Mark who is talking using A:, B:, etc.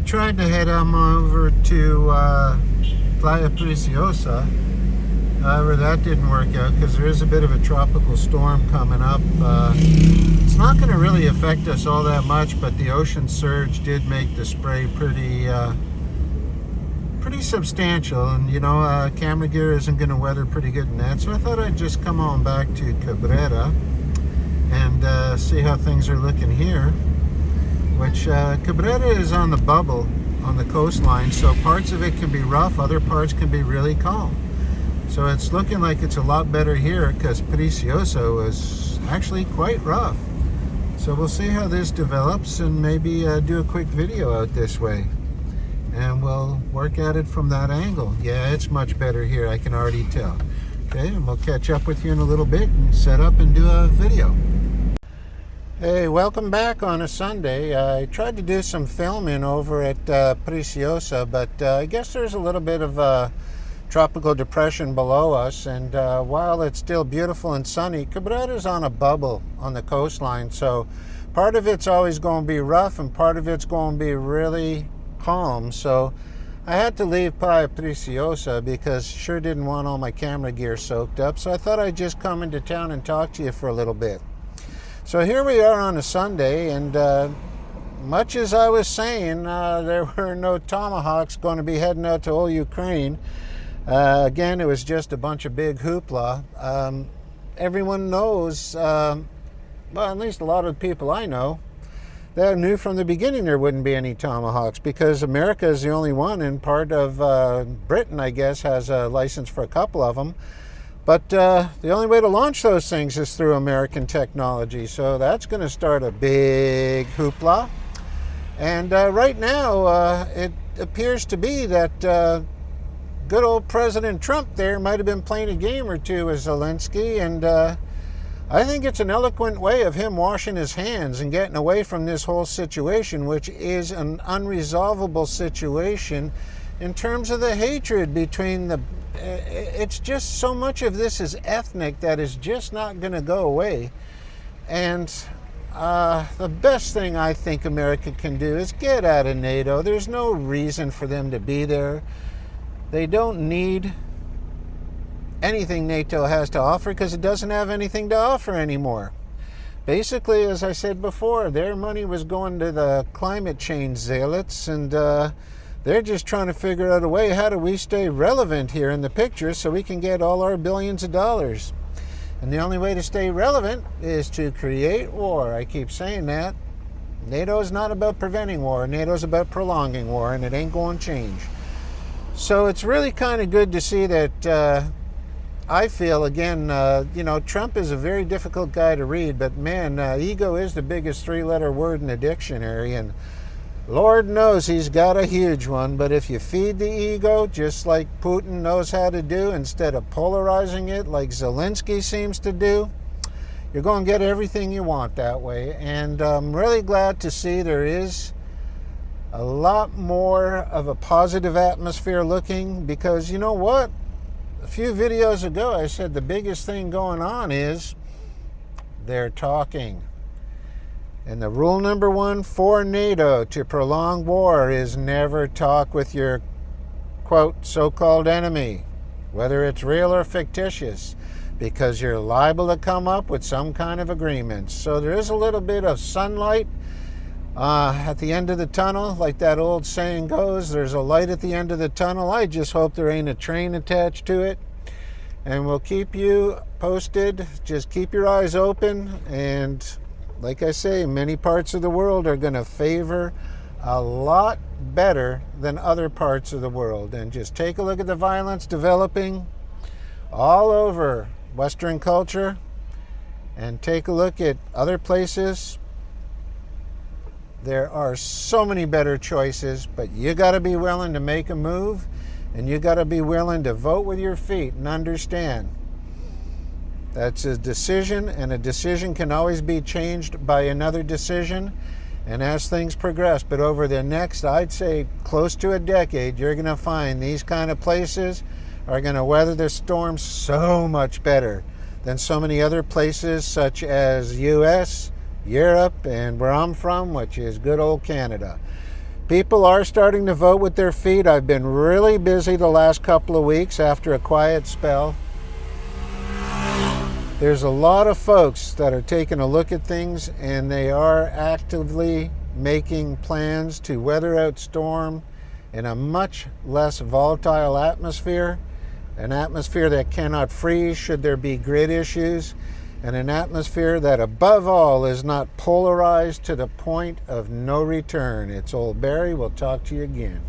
A: tried to head on over to Playa Preciosa. However, that didn't work out because there is a bit of a tropical storm coming up. It's not going to really affect us all that much, but the ocean surge did make the spray pretty substantial, and camera gear isn't going to weather pretty good in that. So I thought I'd just come on back to Cabrera and see how things are looking here. Which Cabrera is on the bubble on the coastline, so parts of it can be rough, other parts can be really calm. So it's looking like it's a lot better here because Preciosa was actually quite rough. So we'll see how this develops and maybe do a quick video out this way. And we'll work at it from that angle. Yeah, it's much better here, I can already tell. Okay, and we'll catch up with you in a little bit and set up and do a video. Hey, welcome back on a Sunday. I tried to do some filming over at Preciosa, but I guess there's a little bit of a tropical depression below us, and while it's still beautiful and sunny, Cabrera's on a bubble on the coastline, so part of it's always going to be rough and part of it's going to be really calm. So I had to leave Playa Preciosa because sure didn't want all my camera gear soaked up, so I thought I'd just come into town and talk to you for a little bit. So here we are on a Sunday, and much as I was saying, there were no Tomahawks going to be heading out to old Ukraine. Again, it was just a bunch of big hoopla. Everyone knows, well, at least a lot of the people I know, they knew from the beginning there wouldn't be any Tomahawks because America is the only one, and part of Britain, I guess, has a license for a couple of them. But the only way to launch those things is through American technology. So that's going to start a big hoopla. And right now, it appears to be that good old President Trump there might have been playing a game or two with Zelensky. And I think it's an eloquent way of him washing his hands and getting away from this whole situation, which is an unresolvable situation in terms of the hatred between the... It's just so much of this is ethnic that is just not going to go away. And the best thing I think America can do is get out of NATO. There's no reason for them to be there. They don't need anything NATO has to offer because it doesn't have anything to offer anymore. Basically, as I said before, their money was going to the climate change zealots, and they're just trying to figure out a way, how do we stay relevant here in the picture so we can get all our billions of dollars? And the only way to stay relevant is to create war. I keep saying that. NATO is not about preventing war. NATO is about prolonging war, and it ain't going to change. So it's really kind of good to see that I feel, again, Trump is a very difficult guy to read, but man, ego is the biggest three-letter word in the dictionary, and Lord knows he's got a huge one. But if you feed the ego, just like Putin knows how to do, instead of polarizing it like Zelensky seems to do, you're going to get everything you want that way. And I'm really glad to see there is a lot more of a positive atmosphere looking, because you know what? A few videos ago I said the biggest thing going on is they're talking. And the rule number one for NATO to prolong war is never talk with your, quote, so-called enemy, whether it's real or fictitious, because you're liable to come up with some kind of agreement. So there is a little bit of sunlight at the end of the tunnel. Like that old saying goes, there's a light at the end of the tunnel. I just hope there ain't a train attached to it. And we'll keep you posted. Just keep your eyes open, and like I say, many parts of the world are going to favor a lot better than other parts of the world. And just take a look at the violence developing all over Western culture, and take a look at other places. There are so many better choices, but you got to be willing to make a move, and you got to be willing to vote with your feet and understand that's a decision, and a decision can always be changed by another decision, and as things progress. But over the next, I'd say, close to a decade, you're going to find these kind of places are going to weather the storm so much better than so many other places, such as U.S., Europe, and where I'm from, which is good old Canada. People are starting to vote with their feet. I've been really busy the last couple of weeks after a quiet spell. There's a lot of folks that are taking a look at things, and they are actively making plans to weather out storm in a much less volatile atmosphere, an atmosphere that cannot freeze should there be grid issues, and an atmosphere that above all is not polarized to the point of no return. It's old Barry. We'll talk to you again.